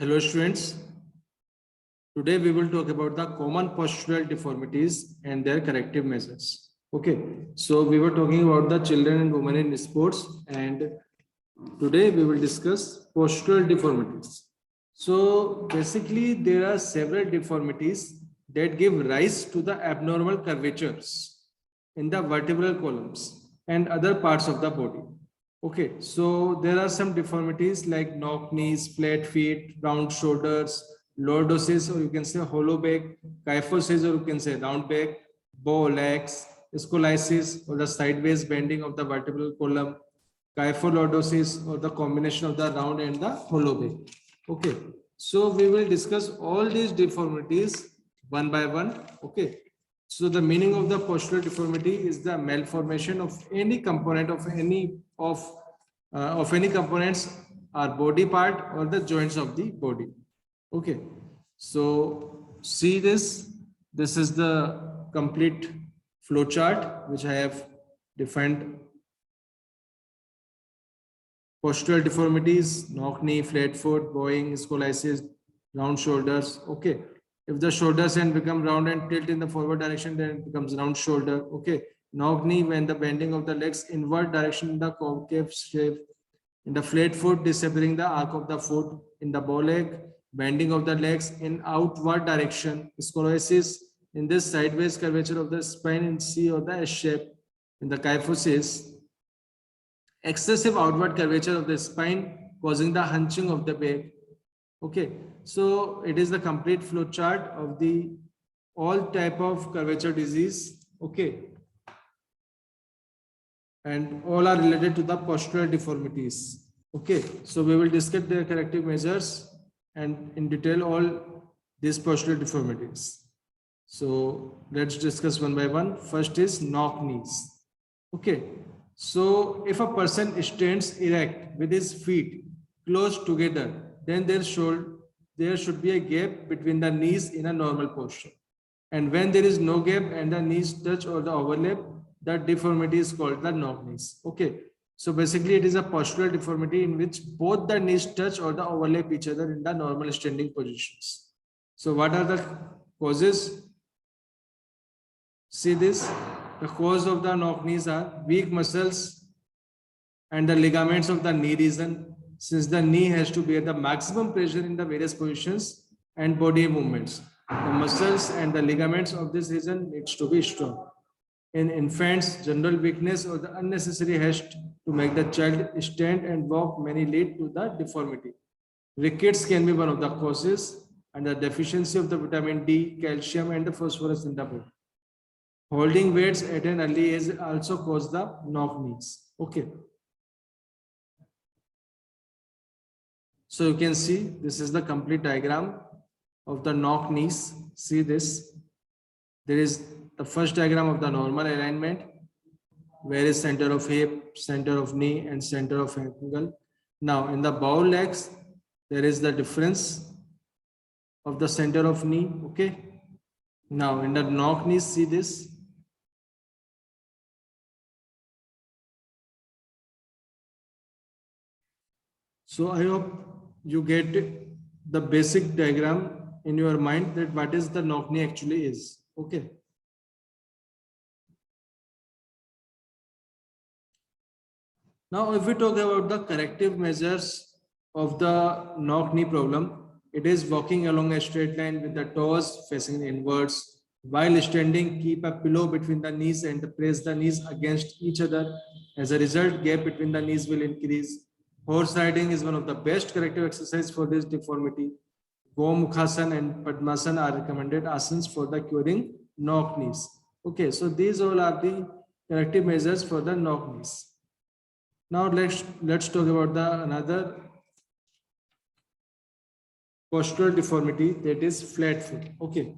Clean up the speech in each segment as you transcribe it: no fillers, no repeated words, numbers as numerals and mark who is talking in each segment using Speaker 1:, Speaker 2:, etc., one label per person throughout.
Speaker 1: Hello students, today we will talk about the common postural deformities and their corrective measures. Okay, so we were talking about the children and women in sports, and today we will discuss postural deformities. So basically there are several deformities that give rise to the abnormal curvatures in the vertebral columns and other parts of the body. Okay, so there are some deformities like knock knees, flat feet, round shoulders, lordosis, or you can say hollow back, kyphosis, or you can say round back, bow legs, scoliosis, or the sideways bending of the vertebral column, kypholordosis, or the combination of the round and the hollow back. Okay, so we will discuss all these deformities one by one. Okay, so the meaning of the postural deformity is the malformation of any component of any components or body part or the joints of the body. Okay, so see this. This is the complete flow chart which I have defined. Postural deformities: knock knee, flat foot, bowing, scoliosis, round shoulders. Okay. If the shoulders end become round and tilt in the forward direction, then it becomes round shoulder. Okay. Knock knee, when the bending of the legs inward direction in the concave shape. In the flat foot, disappearing the arc of the foot. In the bow leg, bending of the legs in outward direction. Scoliosis, in this sideways curvature of the spine in C or the S shape. In the kyphosis, excessive outward curvature of the spine causing the hunching of the back. Okay, so it is the complete flow chart of the all type of curvature disease. Okay, and all are related to the postural deformities. Okay, so we will discuss their corrective measures and in detail all these postural deformities. So let's discuss one by one. First is knock knees. Okay, so if a person stands erect with his feet close together, then there should be a gap between the knees in a normal posture. And when there is no gap and the knees touch or the overlap, that deformity is called the knock knees. Okay, so basically it is a postural deformity in which both the knees touch or the overlap each other in the normal standing positions. So what are the causes? See this, the cause of the knock knees are weak muscles and the ligaments of the knee region, since the knee has to bear the maximum pressure in the various positions and body movements. The muscles and the ligaments of this region needs to be strong. In infants, general weakness or the unnecessary haste to make the child stand and walk may lead to the deformity. Rickets can be one of the causes, and the deficiency of the vitamin D, calcium, and the phosphorus in the body. Holding weights at an early age also cause the knock knees. Okay. So you can see this is the complete diagram of the knock knees. See this. There is the first diagram of the normal alignment, where is center of hip, center of knee, and center of ankle. Now in the bow legs, there is the difference of the center of knee. Okay. Now in the knock knees, see this. So I hope you get the basic diagram in your mind that what is the knock knee actually is. Okay. Now, if we talk about the corrective measures of the knock knee problem, it is walking along a straight line with the toes facing inwards. While standing, keep a pillow between the knees and press the knees against each other. As a result, gap between the knees will increase. Horse riding is one of the best corrective exercise for this deformity. Gomukhasan and Padmasana are recommended asanas for the curing knock knees. Okay, so these all are the corrective measures for the knock knees. Now let's talk about the another postural deformity, that is flat foot. Okay.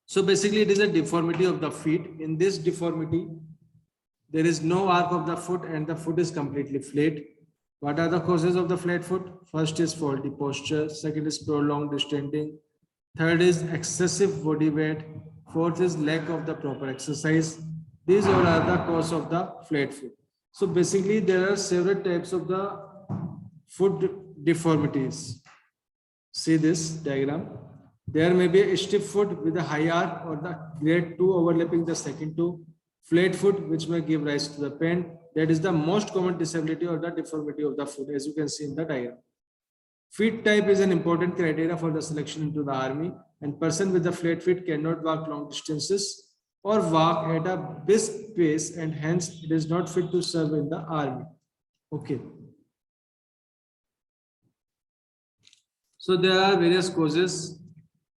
Speaker 1: So basically it is a deformity of the feet. In this deformity, there is no arc of the foot and the foot is completely flat. What are the causes of the flat foot? First is faulty posture. Second is prolonged standing. Third is excessive body weight. Fourth is lack of the proper exercise. These all are the cause of the flat foot. So basically there are several types of the foot deformities. See this diagram. There may be a stiff foot with a high arc or the grade 2 overlapping the second two, flat foot which may give rise to the pain. That is the most common disability or the deformity of the foot, as you can see in the diagram. Feet type is an important criteria for the selection into the army, and person with the flat feet cannot walk long distances or walk at a brisk pace, and hence it is not fit to serve in the army. Okay. So there are various causes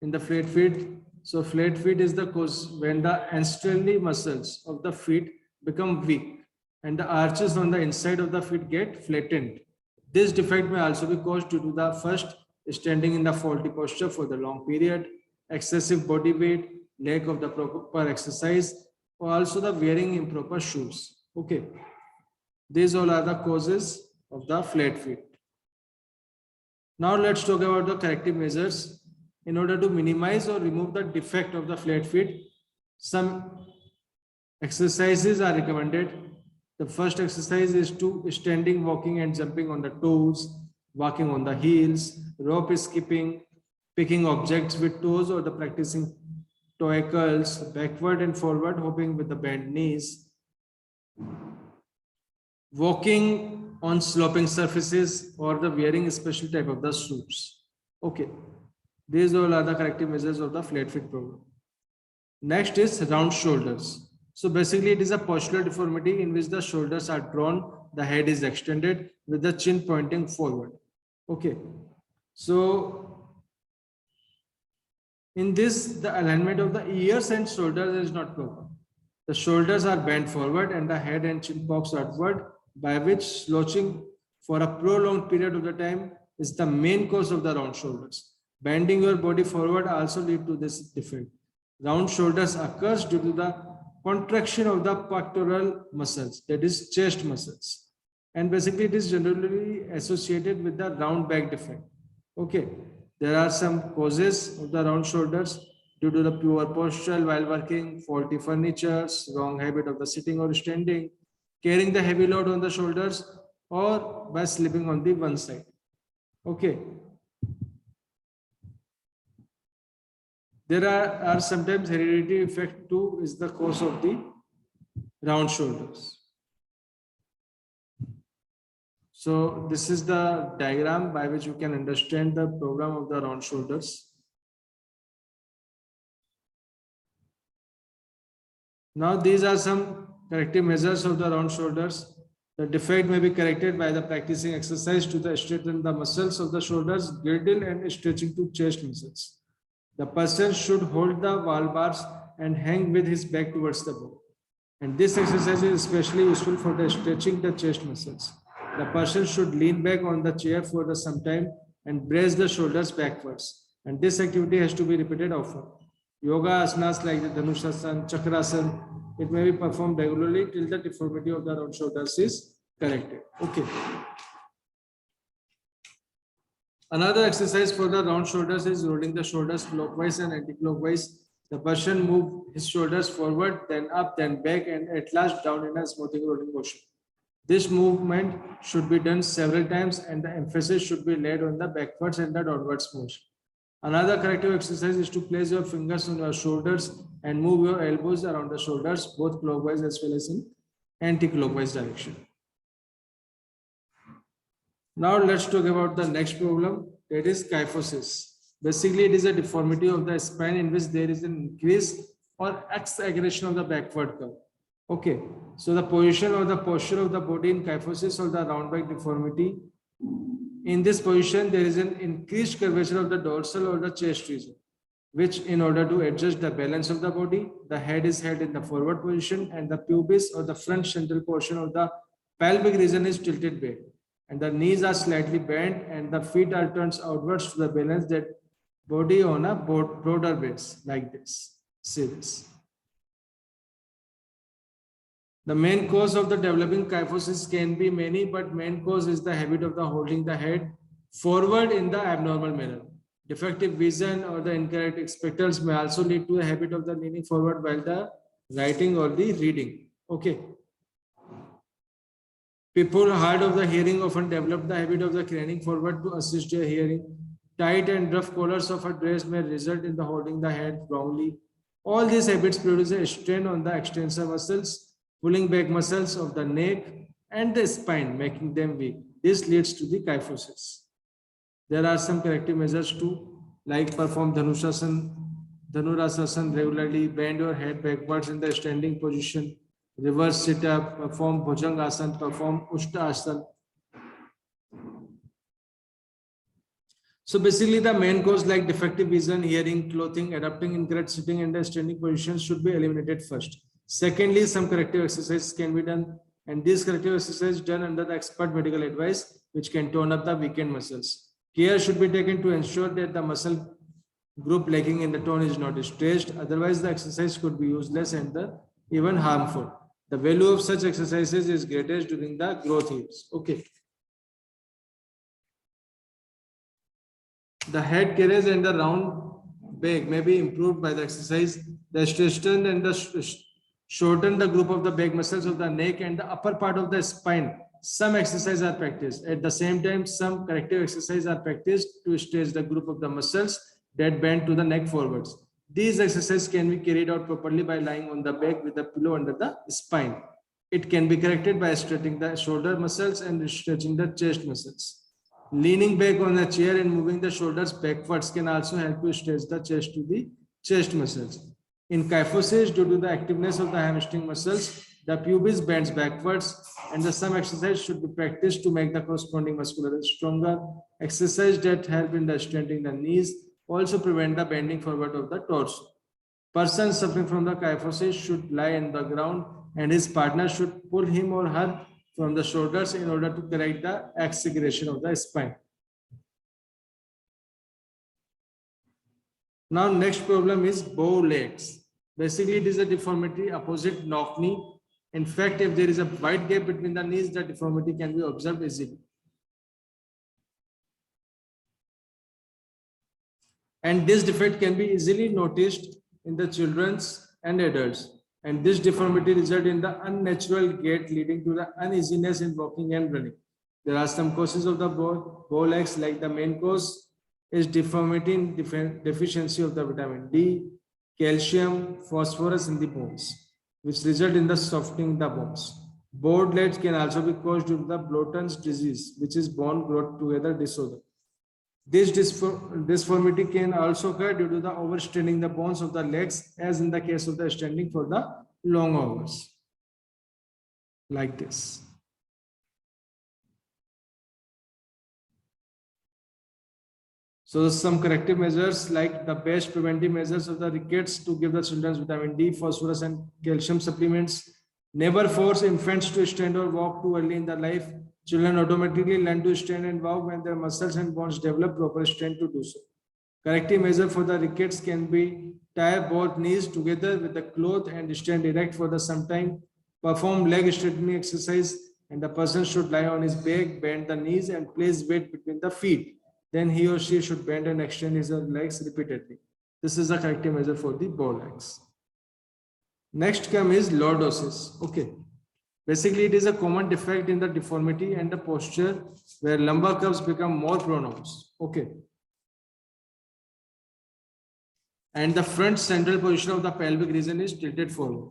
Speaker 1: in the flat feet. So flat feet is the cause when the anterior muscles of the feet become weak and the arches on the inside of the feet get flattened. This defect may also be caused due to the first, standing in the faulty posture for the long period, excessive body weight, lack of the proper exercise, or also the wearing improper shoes. Okay. These all are the causes of the flat feet. Now let's talk about the corrective measures. In order to minimize or remove the defect of the flat feet, some exercises are recommended. The first exercise is to standing, walking and jumping on the toes, walking on the heels, rope skipping, picking objects with toes, or the practicing toe curls, backward and forward hopping with the bent knees, walking on sloping surfaces, or the wearing a special type of the shoes. Okay. These all are the corrective measures of the flat feet problem. Next is round shoulders. So basically it is a postural deformity in which the shoulders are drawn, the head is extended with the chin pointing forward. Okay. So in this, the alignment of the ears and shoulders is not proper. The shoulders are bent forward and the head and chin pokes outward, by which slouching for a prolonged period of the time is the main cause of the round shoulders. Bending your body forward also lead to this defect. Round shoulders occurs due to the contraction of the pectoral muscles, that is chest muscles. And basically it is generally associated with the round back defect. Okay. There are some causes of the round shoulders due to the poor posture while working, faulty furniture, wrong habit of the sitting or standing, carrying the heavy load on the shoulders, or by sleeping on the one side. Okay. There are sometimes hereditary effect too is the cause of the round shoulders. So this is the diagram by which you can understand the program of the round shoulders. Now these are some corrective measures of the round shoulders. The defect may be corrected by the practicing exercise to straighten the muscles of the shoulders, girdle and stretching to chest muscles. The person should hold the wall bars and hang with his back towards the body. And this exercise is especially useful for the stretching the chest muscles. The person should lean back on the chair for some time and brace the shoulders backwards. And this activity has to be repeated often. Yoga asanas like the Dhanushasana, Chakrasana, it may be performed regularly till the deformity of the round shoulders is corrected. Okay. Another exercise for the round shoulders is rolling the shoulders clockwise and anti-clockwise. The person moves his shoulders forward, then up, then back, and at last down in a smoothing rolling motion. This movement should be done several times, and the emphasis should be laid on the backwards and the downwards motion. Another corrective exercise is to place your fingers on your shoulders and move your elbows around the shoulders, both clockwise as well as in anti-clockwise direction. Now let's talk about the next problem, that is kyphosis. Basically, it is a deformity of the spine in which there is an increase or exaggeration of the backward curve. Okay, so the position or the posture of the body in kyphosis or the round back deformity. In this position, there is an increased curvature of the dorsal or the chest region, which in order to adjust the balance of the body, the head is held in the forward position and the pubis or the front central portion of the pelvic region is tilted back. And the knees are slightly bent and the feet are turned outwards to the balance that body on a broader base like this. See this. The main cause of the developing kyphosis can be many, but main cause is the habit of the holding the head forward in the abnormal manner. Defective vision or the incorrect spectacles may also lead to a habit of the leaning forward while the writing or the reading. Okay. People hard of the hearing often develop the habit of the craning forward to assist their hearing. Tight and rough collars of a dress may result in the holding the head wrongly. All these habits produce a strain on the extensor muscles, pulling back muscles of the neck and the spine, making them weak. This leads to the kyphosis. There are some corrective measures too, like perform Dhanurasana regularly, bend your head backwards in the standing position, reverse sit-up, perform Bhujangasana, perform Ushtasana. So basically the main cause like defective vision, hearing, clothing, adapting incorrect sitting and standing positions should be eliminated first. Secondly, some corrective exercises can be done, and these corrective exercises done under the expert medical advice, which can tone up the weakened muscles. Care should be taken to ensure that the muscle group lacking in the tone is not stretched. Otherwise, the exercise could be useless and even harmful. The value of such exercises is greatest during the growth years. Okay. The head carriage and the round back may be improved by the exercise. The strengthen and the shorten the group of the back muscles of the neck and the upper part of the spine. Some exercises are practiced. At the same time, some corrective exercises are practiced to stretch the group of the muscles that bend to the neck forwards. These exercises can be carried out properly by lying on the back with a pillow under the spine. It can be corrected by stretching the shoulder muscles and stretching the chest muscles. Leaning back on a chair and moving the shoulders backwards can also help you stretch the chest to the chest muscles. In kyphosis, due to the activeness of the hamstring muscles, the pubis bends backwards, and some exercise should be practiced to make the corresponding musculature stronger. Exercise that help in the strengthening the knees also prevent the bending forward of the torso. Person suffering from the kyphosis should lie on the ground, and his partner should pull him or her from the shoulders in order to correct the exaggeration of the spine. Now, next problem is bow legs. Basically, it is a deformity opposite knock knee. In fact, if there is a wide gap between the knees, the deformity can be observed easily. And this defect can be easily noticed in the children and adults. And this deformity results in the unnatural gait leading to the uneasiness in walking and running. There are some causes of the bow legs, like the main cause is deformity in deficiency of the vitamin D, calcium, phosphorus in the bones, which result in the softening the bones. Bowed legs can also be caused due to the Bloaton's disease, which is bone growth together disorder. This deformity can also occur due to the overstraining the bones of the legs, as in the case of the standing for the long hours, like this. So some corrective measures, like the best preventive measures of the rickets, to give the children vitamin D, phosphorus and calcium supplements. Never force infants to stand or walk too early in their life. Children automatically learn to stand and walk when their muscles and bones develop proper strength to do so. Corrective measure for the rickets can be tie both knees together with the cloth and stand erect for some time. Perform leg straightening exercise, and the person should lie on his back, bend the knees and place weight between the feet. Then he or she should bend and extend his legs repeatedly. This is a corrective measure for the bow legs. Next is lordosis. Okay. Basically, it is a common defect in the deformity and the posture where lumbar curves become more pronounced. Okay. And the front central position of the pelvic region is tilted forward.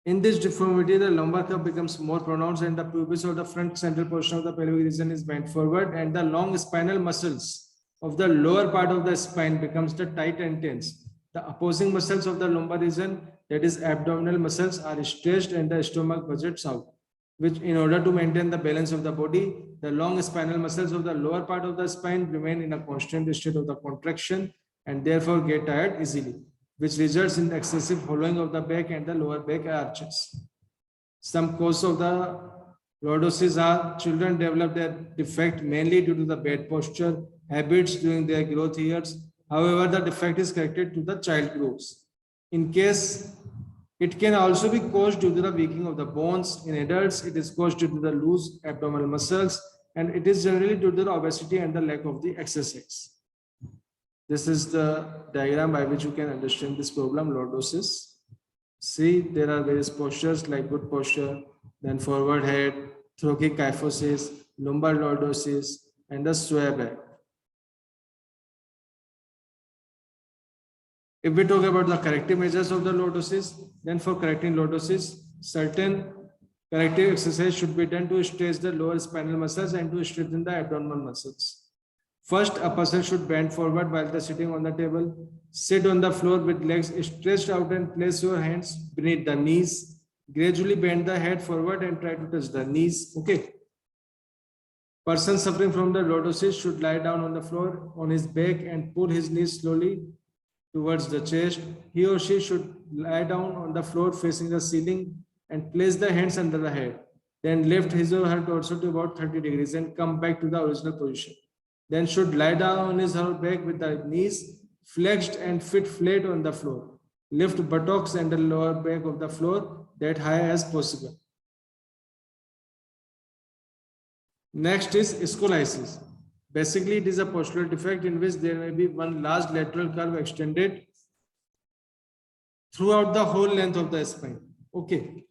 Speaker 1: In this deformity, the lumbar curve becomes more pronounced and the pubis or the front central portion of the pelvic region is bent forward, and the long spinal muscles of the lower part of the spine becomes the tight and tense. The opposing muscles of the lumbar region, that is abdominal muscles, are stretched and the stomach budgets out, which in order to maintain the balance of the body, the long spinal muscles of the lower part of the spine remain in a constant state of the contraction and therefore get tired easily, which results in excessive hollowing of the back and the lower back arches. Some causes of the lordosis are: children develop their defect mainly due to the bad posture habits during their growth years. However, the defect is corrected to the child groups. In case, it can also be caused due to the weakening of the bones. In adults, it is caused due to the loose abdominal muscles, and it is generally due to the obesity and the lack of the exercise. This is the diagram by which you can understand this problem, lordosis. See, there are various postures like good posture, then forward head, thoracic lumbar lordosis, and the sway back. If we talk about the corrective measures of the lordosis, then for correcting lordosis, certain corrective exercise should be done to stretch the lower spinal muscles and to strengthen the abdominal muscles. First, a person should bend forward while they're sitting on the table. Sit on the floor with legs stretched out and place your hands beneath the knees. Gradually bend the head forward and try to touch the knees. Okay. Person suffering from the lordosis should lie down on the floor on his back and pull his knees slowly towards the chest. He or she should lie down on the floor facing the ceiling and place the hands under the head. Then lift his or her torso to about 30 degrees and come back to the original position. Then should lie down on his or her back with the knees flexed and feet flat on the floor. Lift buttocks and the lower back of the floor that high as possible. Next is scoliosis. Basically, it is a postural defect in which there may be one large lateral curve extended throughout the whole length of the spine. Okay.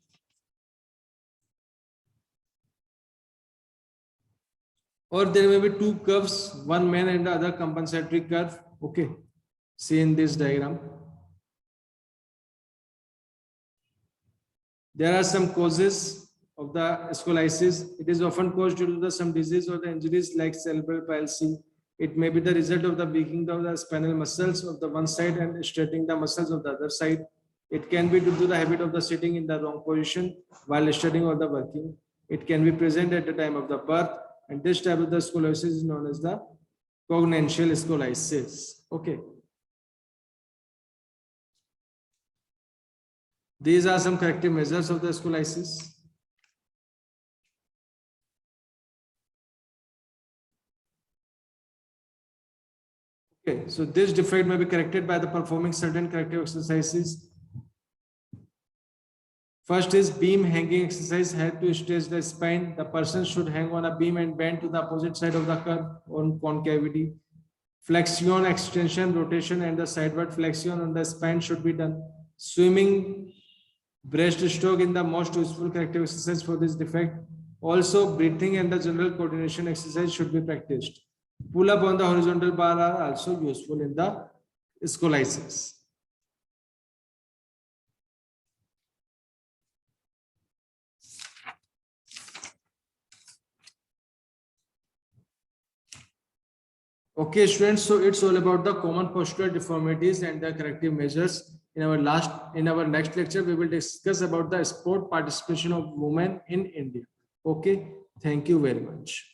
Speaker 1: Or there may be two curves, one main and the other compensatory curve. Okay. See in this diagram. There are some causes of the scoliosis. It is often caused due to some disease or the injuries like cerebral palsy. It may be the result of the weakening of the spinal muscles of the one side and straightening the muscles of the other side. It can be due to the habit of the sitting in the wrong position while studying or the working. It can be present at the time of the birth. And this type of the scoliosis is known as the congenital scoliosis. Okay. These are some corrective measures of the scoliosis. Okay, so this defect may be corrected by the performing certain corrective exercises. First is beam hanging exercise. Help to stretch the spine. The person should hang on a beam and bend to the opposite side of the curve on concavity. Flexion, extension, rotation, and the sideward flexion on the spine should be done. Swimming, breaststroke in the most useful corrective exercise for this defect. Also, breathing and the general coordination exercise should be practiced. Pull up on the horizontal bar are also useful in the scoliosis. Okay, students, so it's all about the common postural deformities and their corrective measures. In our next lecture, we will discuss about the sport participation of women in India. Okay, thank you very much.